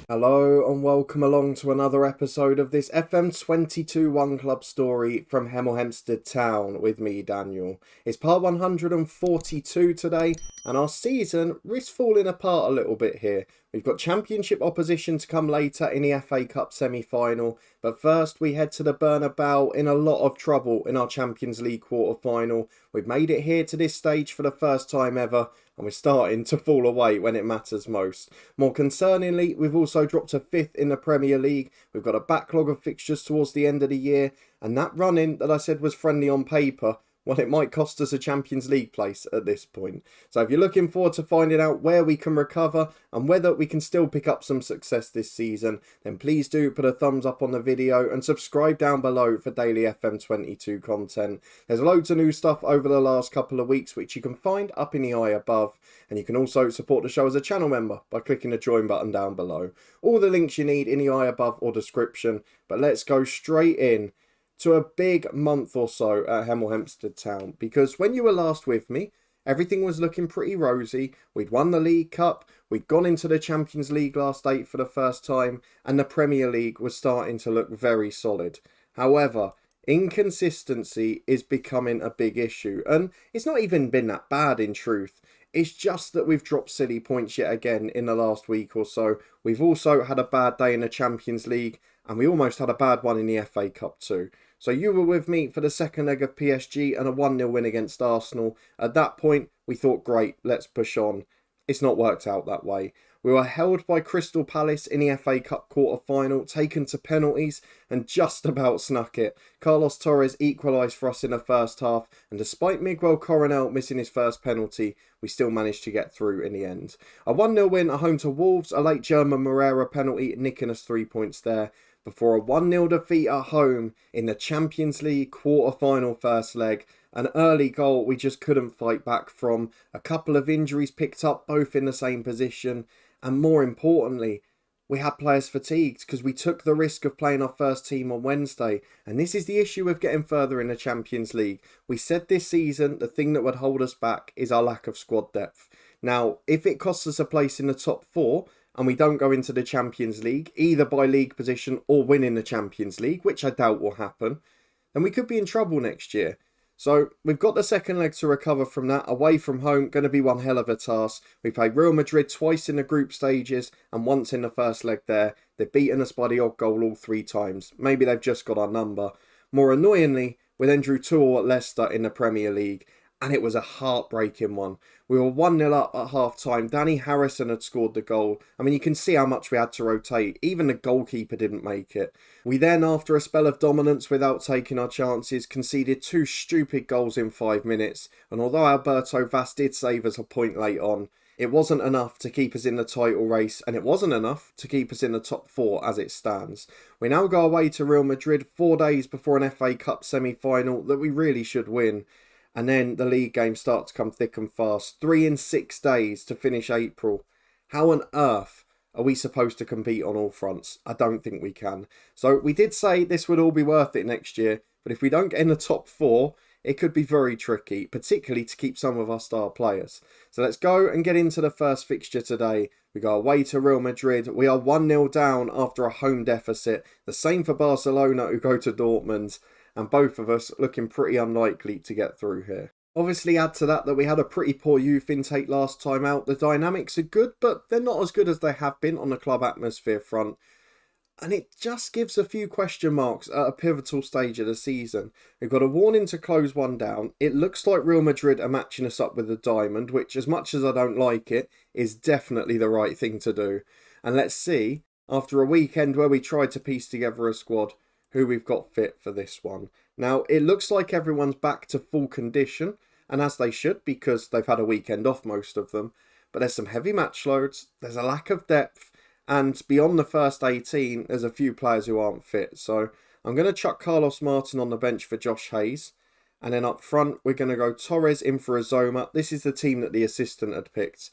Hello and welcome along to another episode of this FM22 One Club story from Hemel Hempstead Town with me, Daniel. It's part 142 today and our season risks falling apart a little bit here. We've got championship opposition to come later in the FA Cup semi-final, but first we head to the Bernabeu in a lot of trouble in our Champions League quarter-final. We've made it here to this stage for the first time ever, and we're starting to fall away when it matters most. More concerningly, we've also dropped to 5th in the Premier League. We've got a backlog of fixtures towards the end of the year, and that run-in that I said was friendly on paper, well, it might cost us a Champions League place at this point. So if you're looking forward to finding out where we can recover and whether we can still pick up some success this season, then please do put a thumbs up on the video and subscribe down below for daily FM22 content. There's loads of new stuff over the last couple of weeks which you can find up in the eye above, and you can also support the show as a channel member by clicking the join button down below. All the links you need in the eye above or description, but let's go straight in to a big month or so at Hemel Hempstead Town, because when you were last with me, everything was looking pretty rosy. We'd won the League Cup, we'd gone into the Champions League last 8 for the first time, and the Premier League was starting to look very solid. However, inconsistency is becoming a big issue, and it's not even been that bad in truth. It's just that we've dropped silly points yet again in the last week or so. We've also had a bad day in the Champions League, and we almost had a bad one in the FA Cup too. So you were with me for the second leg of PSG and a 1-0 win against Arsenal. At that point, we thought, great, let's push on. It's not worked out that way. We were held by Crystal Palace in the FA Cup quarter-final, taken to penalties, and just about snuck it. Carlos Torres equalised for us in the first half, and despite Miguel Coronel missing his first penalty, we still managed to get through in the end. A 1-0 win at home to Wolves, a late German Moreira penalty nicking us 3 points there, before a 1-0 defeat at home in the Champions League quarter-final first leg. An early goal we just couldn't fight back from, a couple of injuries picked up both in the same position, and more importantly, we had players fatigued because we took the risk of playing our first team on Wednesday, and this is the issue with getting further in the Champions League. We said this season the thing that would hold us back is our lack of squad depth. Now, if it costs us a place in the top 4, and we don't go into the Champions League, either by league position or winning the Champions League, which I doubt will happen, then we could be in trouble next year. So we've got the second leg to recover from that. Away from home, going to be one hell of a task. We played Real Madrid twice in the group stages and once in the first leg there. They've beaten us by the odd goal all 3 times. Maybe they've just got our number. More annoyingly, we then drew 2-2 at Leicester in the Premier League, and it was a heartbreaking one. We were 1-0 up at half-time. Danny Harrison had scored the goal. I mean, you can see how much we had to rotate. Even the goalkeeper didn't make it. We then, after a spell of dominance without taking our chances, conceded 2 stupid goals in 5 minutes. And although Alberto Vaz did save us a point late on, it wasn't enough to keep us in the title race, and it wasn't enough to keep us in the top 4 as it stands. We now go away to Real Madrid 4 days before an FA Cup semi-final that we really should win. And then the league games start to come thick and fast. 3 in 6 days to finish April. How on earth are we supposed to compete on all fronts? I don't think we can. So we did say this would all be worth it next year. But if we don't get in the top 4, it could be very tricky, particularly to keep some of our star players. So let's go and get into the first fixture today. We go away to Real Madrid. We are 1-0 down after a home deficit. The same for Barcelona, who go to Dortmund. And both of us looking pretty unlikely to get through here. Obviously, add to that we had a pretty poor youth intake last time out. The dynamics are good, but they're not as good as they have been on the club atmosphere front. And it just gives a few question marks at a pivotal stage of the season. We've got a warning to close one down. It looks like Real Madrid are matching us up with a diamond, which, as much as I don't like it, is definitely the right thing to do. And let's see, after a weekend where we tried to piece together a squad, who we've got fit for this one. Now, it looks like everyone's back to full condition, and as they should, because they've had a weekend off, most of them. But there's some heavy match loads, there's a lack of depth, and beyond the first 18, there's a few players who aren't fit. So I'm going to chuck Carlos Martin on the bench for Josh Hayes. And then up front, we're going to go Torres in for Azoma. This is the team that the assistant had picked.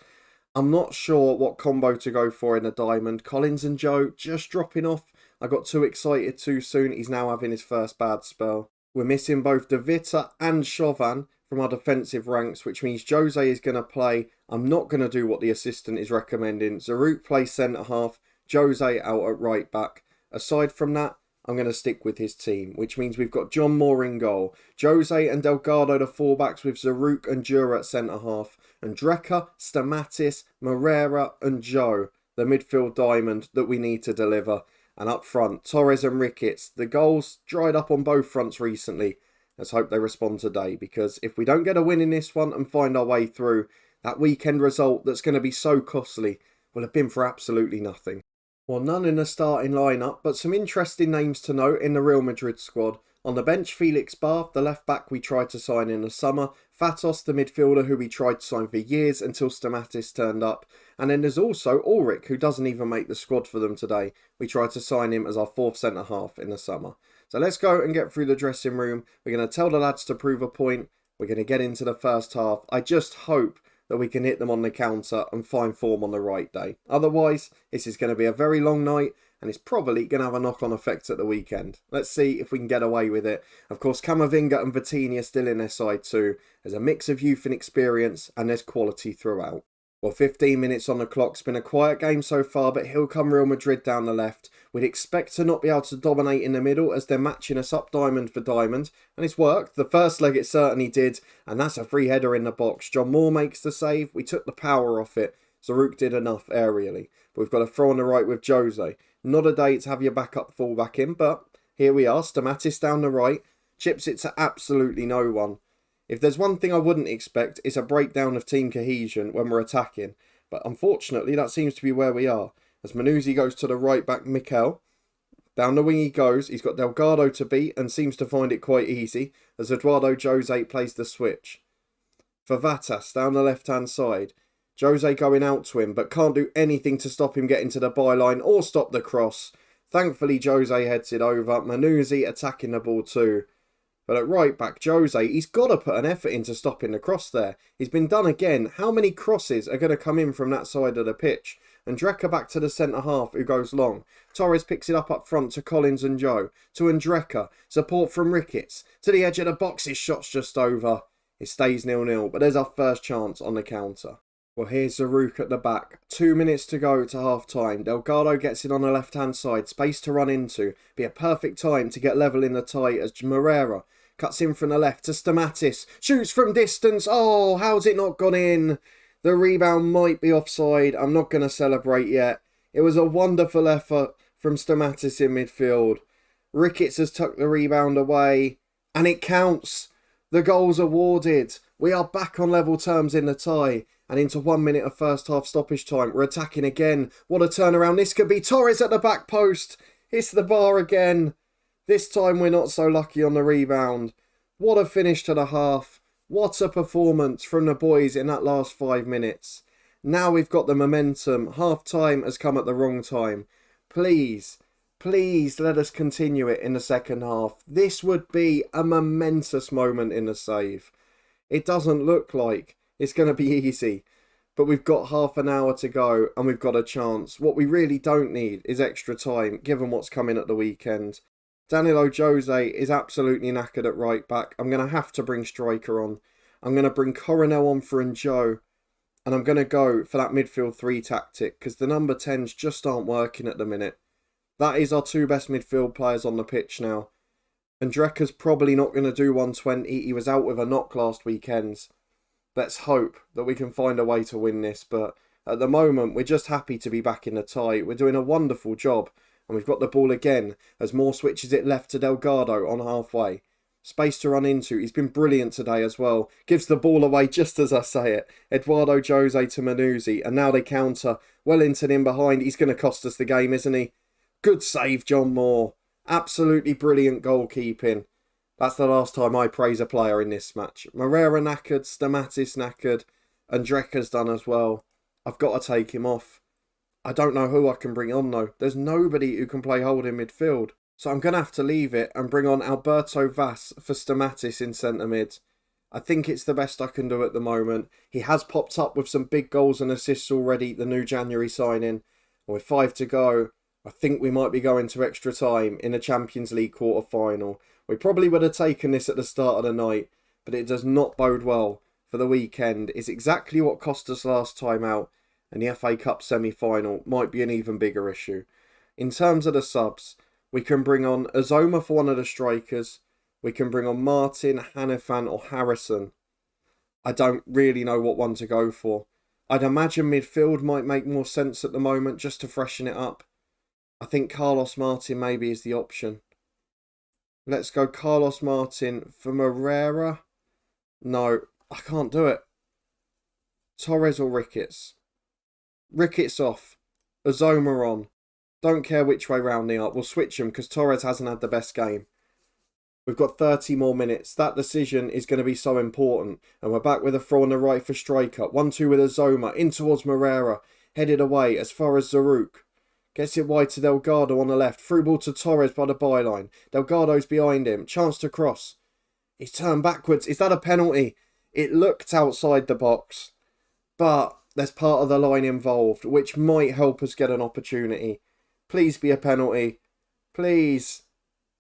I'm not sure what combo to go for in a diamond. Collins and Joe just dropping off. I got too excited too soon. He's now having his first bad spell. We're missing both De Vita and Chauvin from our defensive ranks, which means Jose is going to play. I'm not going to do what the assistant is recommending. Zaruk plays centre half. Jose out at right back. Aside from that, I'm going to stick with his team, which means we've got John Moore in goal, Jose and Delgado the fullbacks with Zaruk and Jura at centre-half, and Dreca, Stamatis, Moreira and Joe, the midfield diamond that we need to deliver. And up front, Torres and Ricketts. The goals dried up on both fronts recently. Let's hope they respond today, because if we don't get a win in this one and find our way through, that weekend result that's going to be so costly will have been for absolutely nothing. Well, none in the starting lineup, but some interesting names to note in the Real Madrid squad. On the bench, Felix Barth, the left-back we tried to sign in the summer, Fatos, the midfielder who we tried to sign for years until Stamatis turned up, and then there's also Ulrich, who doesn't even make the squad for them today. We tried to sign him as our fourth centre-half in the summer. So let's go and get through the dressing room. We're going to tell the lads to prove a point. We're going to get into the first half. I just hope that we can hit them on the counter and find form on the right day. Otherwise, this is going to be a very long night and it's probably going to have a knock-on effect at the weekend. Let's see if we can get away with it. Of course, Camavinga and Vitinha still in their side too. There's a mix of youth and experience and there's quality throughout. Well, 15 minutes on the clock. It's been a quiet game so far, but here come Real Madrid down the left. We'd expect to not be able to dominate in the middle as they're matching us up diamond for diamond. And it's worked. The first leg it certainly did. And that's a free header in the box. John Moore makes the save. We took the power off it. Zaruk did enough aerially. But we've got a throw on the right with Jose. Not a day to have your backup fullback in, but here we are. Stamatis down the right. Chips it to absolutely no one. If there's one thing I wouldn't expect, it's a breakdown of team cohesion when we're attacking. But unfortunately, that seems to be where we are. As Manuzzi goes to the right back, Mikel. Down the wing he goes. He's got Delgado to beat and seems to find it quite easy as Eduardo Jose plays the switch. For Vatas, down the left-hand side. Jose going out to him, but can't do anything to stop him getting to the byline or stop the cross. Thankfully, Jose heads it over. Manuzzi attacking the ball too. But at right back, Jose, he's got to put an effort into stopping the cross there. He's been done again. How many crosses are going to come in from that side of the pitch? And Dreca back to the centre-half who goes long. Torres picks it up front to Collins and Joe. To Andreka. Support from Ricketts. To the edge of the box, his shot's just over. It stays 0-0, but there's our first chance on the counter. Well, here's Zaruk at the back. 2 minutes to go to half-time. Delgado gets it on the left-hand side. Space to run into. Be a perfect time to get level in the tie as Moreira cuts in from the left to Stamatis. Shoots from distance. Oh, how's it not gone in? The rebound might be offside. I'm not going to celebrate yet. It was a wonderful effort from Stamatis in midfield. Ricketts has tucked the rebound away. And it counts. The goal's awarded. We are back on level terms in the tie. And into 1 minute of first half stoppage time. We're attacking again. What a turnaround this could be. Torres at the back post. Hits the bar again. This time we're not so lucky on the rebound. What a finish to the half. What a performance from the boys in that last 5 minutes. Now we've got the momentum. Half time has come at the wrong time. Please, please let us continue it in the second half. This would be a momentous moment in the save. It doesn't look like it's going to be easy. But we've got half an hour to go and we've got a chance. What we really don't need is extra time, given what's coming at the weekend. Danilo Jose is absolutely knackered at right back. I'm going to have to bring striker on. I'm going to bring Coronel on for Joe. And I'm going to go for that midfield 3 tactic because the number 10s just aren't working at the minute. That is our 2 best midfield players on the pitch now. And Dreca's probably not going to do 120. He was out with a knock last weekend. Let's hope that we can find a way to win this. But at the moment, we're just happy to be back in the tie. We're doing a wonderful job. And we've got the ball again as Moore switches it left to Delgado on halfway. Space to run into. He's been brilliant today as well. Gives the ball away just as I say it. Eduardo Jose to Manuzzi. And now they counter. Wellington in behind. He's going to cost us the game, isn't he? Good save, John Moore. Absolutely brilliant goalkeeping. That's the last time I praise a player in this match. Moreira knackered. Stamatis knackered. And Dreca's done as well. I've got to take him off. I don't know who I can bring on though. There's nobody who can play hold in midfield. So I'm going to have to leave it and bring on Alberto Vaz for Stamatis in centre mid. I think it's the best I can do at the moment. He has popped up with some big goals and assists already, the new January signing. And with 5 to go, I think we might be going to extra time in a Champions League quarter-final. We probably would have taken this at the start of the night, but it does not bode well for the weekend. It's exactly what cost us last time out. and the FA Cup semi-final might be an even bigger issue. In terms of the subs, we can bring on Azoma for one of the strikers. We can bring on Martin, Hanifan or Harrison. I don't really know what one to go for. I'd imagine midfield might make more sense at the moment just to freshen it up. I think Carlos Martin maybe is the option. Let's go Carlos Martin for Moreira. No, I can't do it. Torres or Ricketts? Ricketts off. Azoma on. Don't care which way round they are. We'll switch them because Torres hasn't had the best game. We've got 30 more minutes. That decision is going to be so important. And we're back with a throw on the right for striker. 1-2 with Azoma. In towards Moreira. Headed away as far as Zaruk. Gets it wide to Delgado on the left. Through ball to Torres by the byline. Delgado's behind him. Chance to cross. He's turned backwards. Is that a penalty? It looked outside the box. But there's part of the line involved, which might help us get an opportunity. Please be a penalty. Please.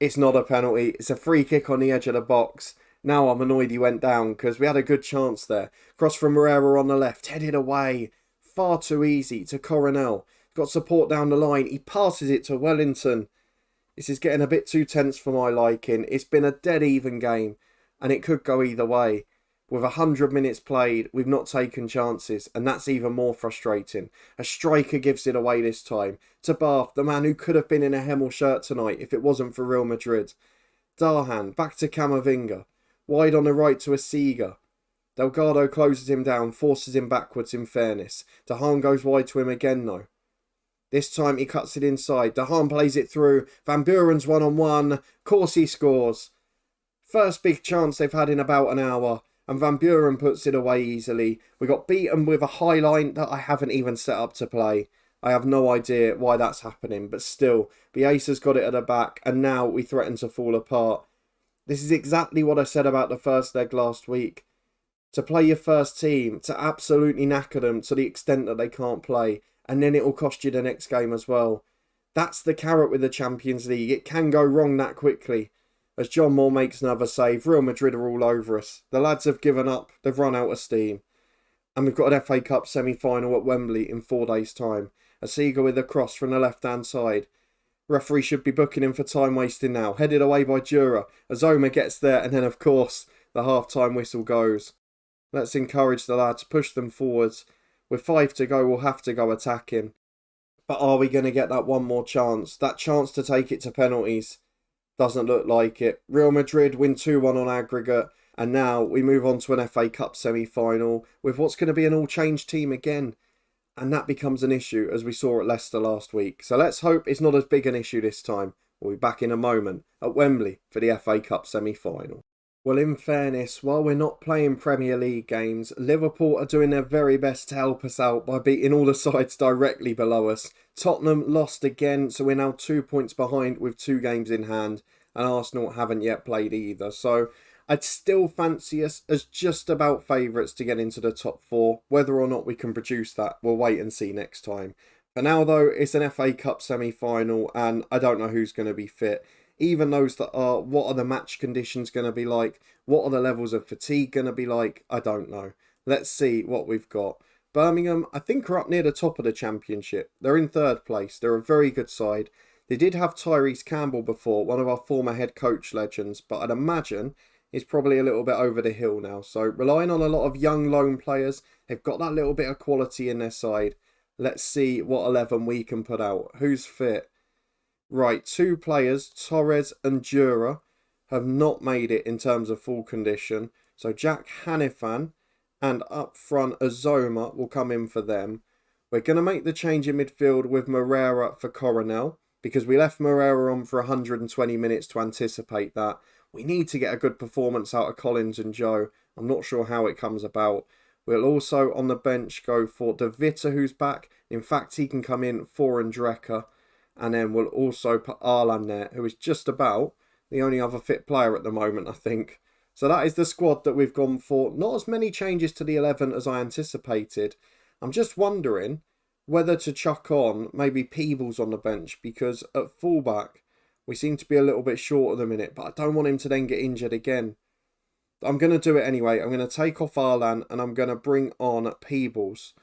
It's not a penalty. It's a free kick on the edge of the box. Now I'm annoyed he went down because we had a good chance there. Cross from Moreira on the left. Headed away. Far too easy to Coronel. Got support down the line. He passes it to Wellington. This is getting a bit too tense for my liking. It's been a dead even game and it could go either way. With 100 minutes played, we've not taken chances, and that's even more frustrating. A striker gives it away this time. To Bath, the man who could have been in a Hemel shirt tonight if it wasn't for Real Madrid. Darhan, back to Camavinga. Wide on the right to Asiga. Delgado closes him down, forces him backwards in fairness. Darhan goes wide to him again though. This time he cuts it inside. Darhan plays it through. Van Buren's one-on-one. Of course he scores. First big chance they've had in about an hour. And Van Buren puts it away easily. We got beaten with a high line that I haven't even set up to play. I have no idea why that's happening. But still, Bielsa's got it at the back. And now we threaten to fall apart. This is exactly what I said about the first leg last week. To play your first team. To absolutely knacker them to the extent that they can't play. And then it will cost you the next game as well. That's the carrot with the Champions League. It can go wrong that quickly. As John Moore makes another save, Real Madrid are all over us. The lads have given up. They've run out of steam. And we've got an FA Cup semi-final at Wembley in 4 days' time. Asiga with a cross from the left-hand side. Referee should be booking him for time wasting now. Headed away by Dura. Azoma gets there and then, of course, the half-time whistle goes. Let's encourage the lads. Push them forwards. With 5 to go, we'll have to go attacking. But are we going to get that one more chance? That chance to take it to penalties? Doesn't look like it. Real Madrid win 2-1 on aggregate. And now we move on to an FA Cup semi-final with what's going to be an all-changed team again. And that becomes an issue as we saw at Leicester last week. So let's hope it's not as big an issue this time. We'll be back in a moment at Wembley for the FA Cup semi-final. Well, in fairness, while we're not playing Premier League games, Liverpool are doing their very best to help us out by beating all the sides directly below us. Tottenham lost again, so we're now 2 points behind with 2 games in hand, and Arsenal haven't yet played either. So I'd still fancy us as just about favourites to get into the top 4. Whether or not we can produce that, we'll wait and see next time. For now, though, it's an FA Cup semi-final, and I don't know who's going to be fit. Even those that are, what are the match conditions going to be like? What are the levels of fatigue going to be like? I don't know. Let's see what we've got. Birmingham, I think, are up near the top of the championship. They're in 3rd place. They're a very good side. They did have Tyrese Campbell before, one of our former head coach legends, but I'd imagine he's probably a little bit over the hill now. So relying on a lot of young loan players, they've got that little bit of quality in their side. Let's see what 11 we can put out. Who's fit? Right, 2 players, Torres and Dura, have not made it in terms of full condition. So Jack Hanifan and up front Azoma will come in for them. We're going to make the change in midfield with Moreira for Coronel because we left Moreira on for 120 minutes to anticipate that. We need to get a good performance out of Collins and Joe. I'm not sure how it comes about. We'll also on the bench go for De Vita, who's back. In fact, he can come in for Andreka. And then we'll also put Arlan there, who is just about the only other fit player at the moment, I think. So that is the squad that we've gone for. Not as many changes to the 11 as I anticipated. I'm just wondering whether to chuck on maybe Peebles on the bench, because at fullback we seem to be a little bit short at the minute, but I don't want him to then get injured again. I'm going to do it anyway. I'm going to take off Arlan and I'm going to bring on Peebles.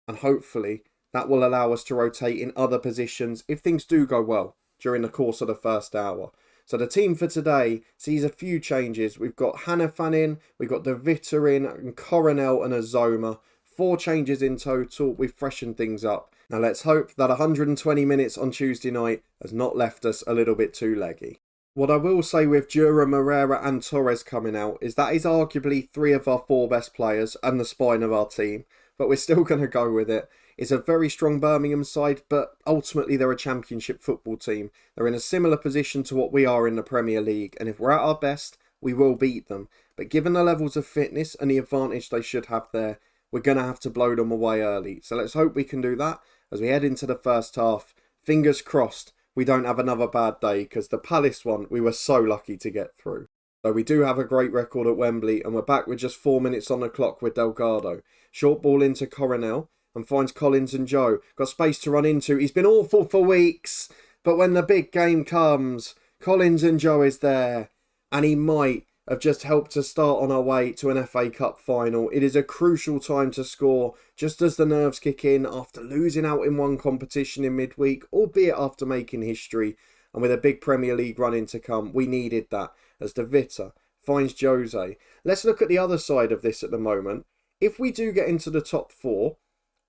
and hopefully that will allow us to rotate in other positions if things do go well during the course of the first hour. So the team for today sees a few changes. We've got Hannafan in, we've got De Vitter in, and Coronel and Azoma. 4 changes in total. We've freshened things up. Now let's hope that 120 minutes on Tuesday night has not left us a little bit too leggy. What I will say with Dura, Moreira and Torres coming out is that is arguably 3 of our 4 best players and the spine of our team, but we're still going to go with it. It's a very strong Birmingham side, but ultimately they're a championship football team. They're in a similar position to what we are in the Premier League, and if we're at our best, we will beat them. But given the levels of fitness and the advantage they should have there, we're going to have to blow them away early. So let's hope we can do that as we head into the first half. Fingers crossed we don't have another bad day, because the Palace one we were so lucky to get through. So we do have a great record at Wembley, and we're back with just 4 minutes on the clock with Delgado. Short ball into Coronel and finds Collins and Joe. Got space to run into. He's been awful for weeks, but when the big game comes, Collins and Joe is there, and he might have just helped to start on our way to an FA Cup final. It is a crucial time to score, just as the nerves kick in after losing out in one competition in midweek, albeit after making history, and with a big Premier League run-in to come. We needed that, as De Vitter finds Jose. Let's look at the other side of this at the moment. If we do get into the top 4,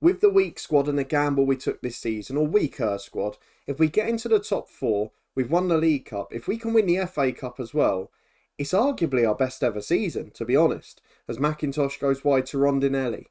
with the weak squad and the gamble we took this season, or weaker squad, if we get into the top 4, we've won the League Cup. If we can win the FA Cup as well, it's arguably our best ever season, to be honest, as McIntosh goes wide to Rondinelli.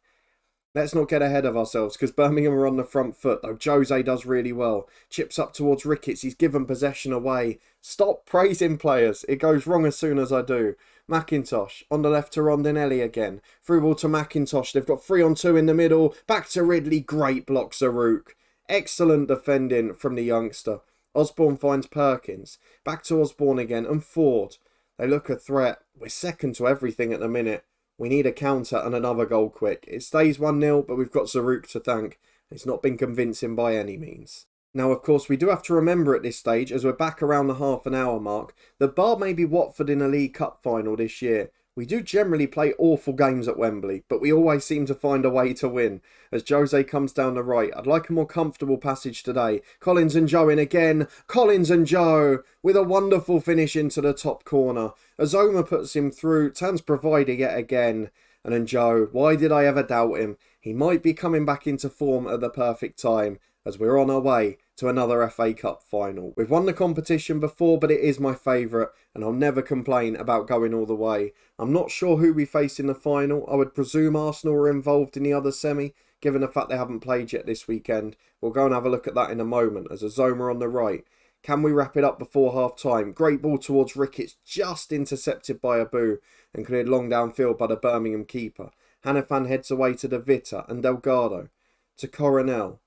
Let's not get ahead of ourselves, because Birmingham are on the front foot, though Jose does really well. Chips up towards Ricketts, he's given possession away. Stop praising players, it goes wrong as soon as I do. McIntosh, on the left to Rondinelli again. Through ball to McIntosh, they've got 3 on 2 in the middle. Back to Ridley, great block Zaruk. Excellent defending from the youngster. Osborne finds Perkins. Back to Osborne again, and Ford. They look a threat. We're second to everything at the minute. We need a counter and another goal quick. It stays 1-0, but we've got Zaruk to thank. It's not been convincing by any means. Now, of course, we do have to remember at this stage, as we're back around the half an hour mark, that bar maybe Watford in a League Cup final this year, we do generally play awful games at Wembley, but we always seem to find a way to win. As Jose comes down the right, I'd like a more comfortable passage today. Collins and Joe in again. Collins and Joe with a wonderful finish into the top corner. Azoma puts him through. Tan's provider yet again. And then Joe, why did I ever doubt him? He might be coming back into form at the perfect time, as we're on our way to another FA Cup final. We've won the competition before, but it is my favourite, and I'll never complain about going all the way. I'm not sure who we face in the final. I would presume Arsenal are involved in the other semi, given the fact they haven't played yet this weekend. We'll go and have a look at that in a moment, as Azoma on the right. Can we wrap it up before half-time? Great ball towards Ricketts, just intercepted by Abu, and cleared long downfield by the Birmingham keeper. Hannafan heads away to De Vitter and Delgado. To Coronel.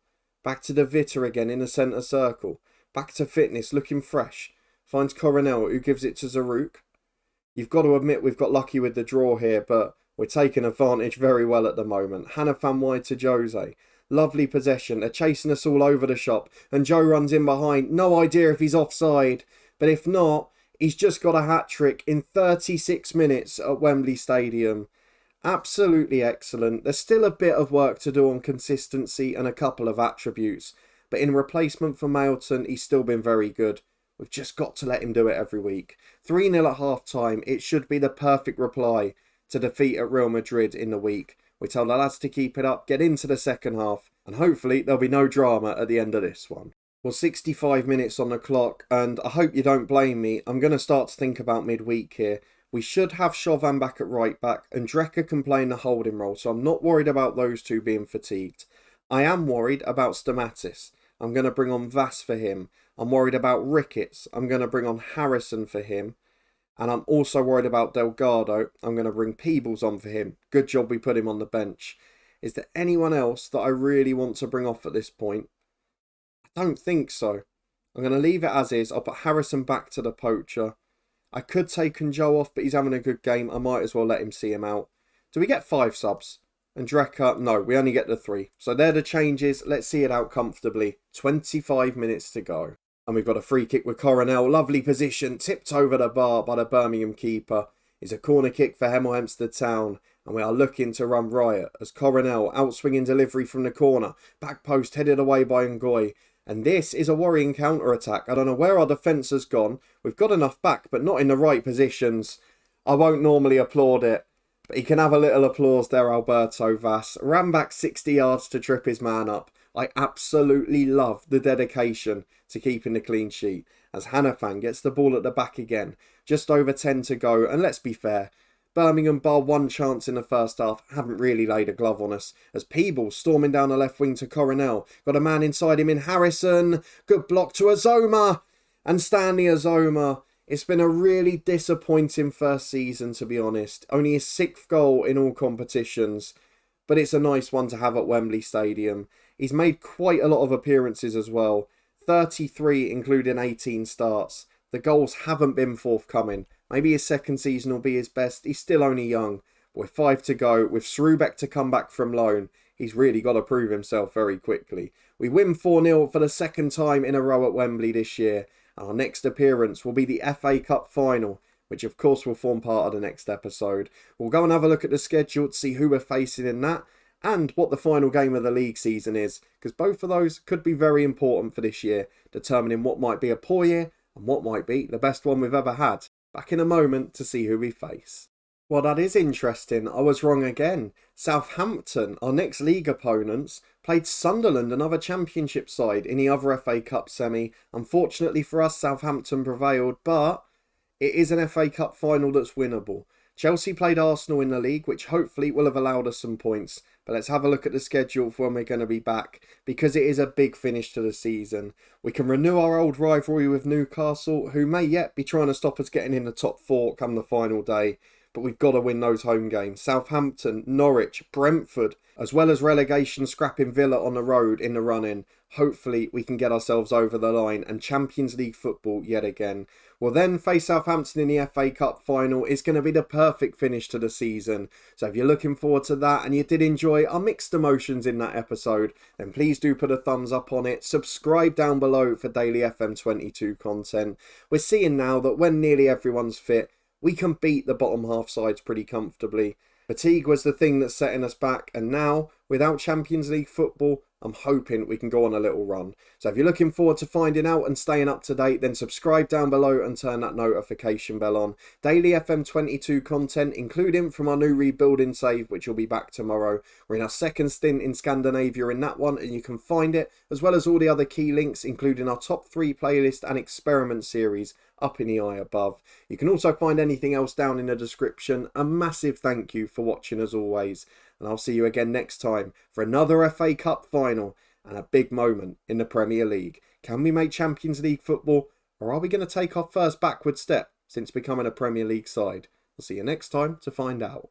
Back to De Vitter again in the centre circle. Back to Fitness, looking fresh. Finds Coronel, who gives it to Zaruk. You've got to admit we've got lucky with the draw here, but we're taking advantage very well at the moment. Hannafan wide to Jose. Lovely possession. They're chasing us all over the shop. And Joe runs in behind. No idea if he's offside. But if not, he's just got a hat-trick in 36 minutes at Wembley Stadium. Absolutely excellent. There's still a bit of work to do on consistency and a couple of attributes, but in replacement for Mailton, he's still been very good. We've just got to let him do it every week. 3-0 at half-time. It should be the perfect reply to defeat at Real Madrid in the week. We tell the lads to keep it up, get into the second half, and hopefully there'll be no drama at the end of this one. Well, 65 minutes on the clock, and I hope you don't blame me. I'm going to start to think about midweek here. We should have Chauvin back at right back, and Drecker can play in the holding role, so I'm not worried about those two being fatigued. I am worried about Stamatis. I'm going to bring on Vass for him. I'm worried about Ricketts. I'm going to bring on Harrison for him. And I'm also worried about Delgado. I'm going to bring Peebles on for him. Good job we put him on the bench. Is there anyone else that I really want to bring off at this point? I don't think so. I'm going to leave it as is. I'll put Harrison back to the poacher. I could take Joe off, but he's having a good game. I might as well let him see him out. Do we get 5 subs? And Drecker? No, we only get the 3. So they're the changes. Let's see it out comfortably. 25 minutes to go. And we've got a free kick with Coronel. Lovely position. Tipped over the bar by the Birmingham keeper. is a corner kick for Hemel Hempstead Town, and we are looking to run riot as Coronel outswinging delivery from the corner, back post headed away by Ngoy. And this is a worrying counter-attack. I don't know where our defence has gone. We've got enough back, but not in the right positions. I won't normally applaud it, but he can have a little applause there, Alberto Vass. Ran back 60 yards to trip his man up. I absolutely love the dedication to keeping the clean sheet, as Hannafan gets the ball at the back again. Just over 10 to go, and let's be fair, Birmingham, bar one chance in the first half, haven't really laid a glove on us, as Peebles storming down the left wing to Coronel. Got a man inside him in Harrison. Good block to Azoma. And Stanley Azoma. It's been a really disappointing first season, to be honest. Only his 6th goal in all competitions, but it's a nice one to have at Wembley Stadium. He's made quite a lot of appearances as well. 33, including 18 starts. The goals haven't been forthcoming. Maybe his second season will be his best. He's still only young. But with 5 to go, with Srubek to come back from loan, he's really got to prove himself very quickly. We win 4-0 for the second time in a row at Wembley this year. Our next appearance will be the FA Cup final, which of course will form part of the next episode. We'll go and have a look at the schedule to see who we're facing in that, and what the final game of the league season is, because both of those could be very important for this year, determining what might be a poor year and what might be the best one we've ever had. Back in a moment to see who we face. Well, that is interesting. I was wrong again. Southampton, our next league opponents, played Sunderland, another championship side, in the other FA Cup semi. Unfortunately for us, Southampton prevailed, but it is an FA Cup final that's winnable. Chelsea played Arsenal in the league, which hopefully will have allowed us some points. But let's have a look at the schedule for when we're going to be back, because it is a big finish to the season. We can renew our old rivalry with Newcastle, who may yet be trying to stop us getting in the top 4 come the final day. But we've got to win those home games. Southampton, Norwich, Brentford, as well as relegation scrapping Villa on the road in the run-in. Hopefully we can get ourselves over the line and Champions League football yet again. We'll then face Southampton in the FA Cup final. It's going to be the perfect finish to the season. So if you're looking forward to that and you did enjoy our mixed emotions in that episode, then please do put a thumbs up on it. Subscribe down below for daily FM22 content. We're seeing now that when nearly everyone's fit, we can beat the bottom half sides pretty comfortably. Fatigue was the thing that's setting us back, and now, without Champions League football, I'm hoping we can go on a little run. So if you're looking forward to finding out and staying up to date, then subscribe down below and turn that notification bell on. Daily FM22 content, including from our new rebuilding save, which will be back tomorrow. We're in our second stint in Scandinavia in that one, and you can find it, as well as all the other key links, including our top 3 playlist and experiment series, up in the eye above. You can also find anything else down in the description. A massive thank you for watching as always, and I'll see you again next time for another FA Cup final and a big moment in the Premier League. Can we make Champions League football, or are we going to take our first backward step since becoming a Premier League side? I'll see you next time to find out.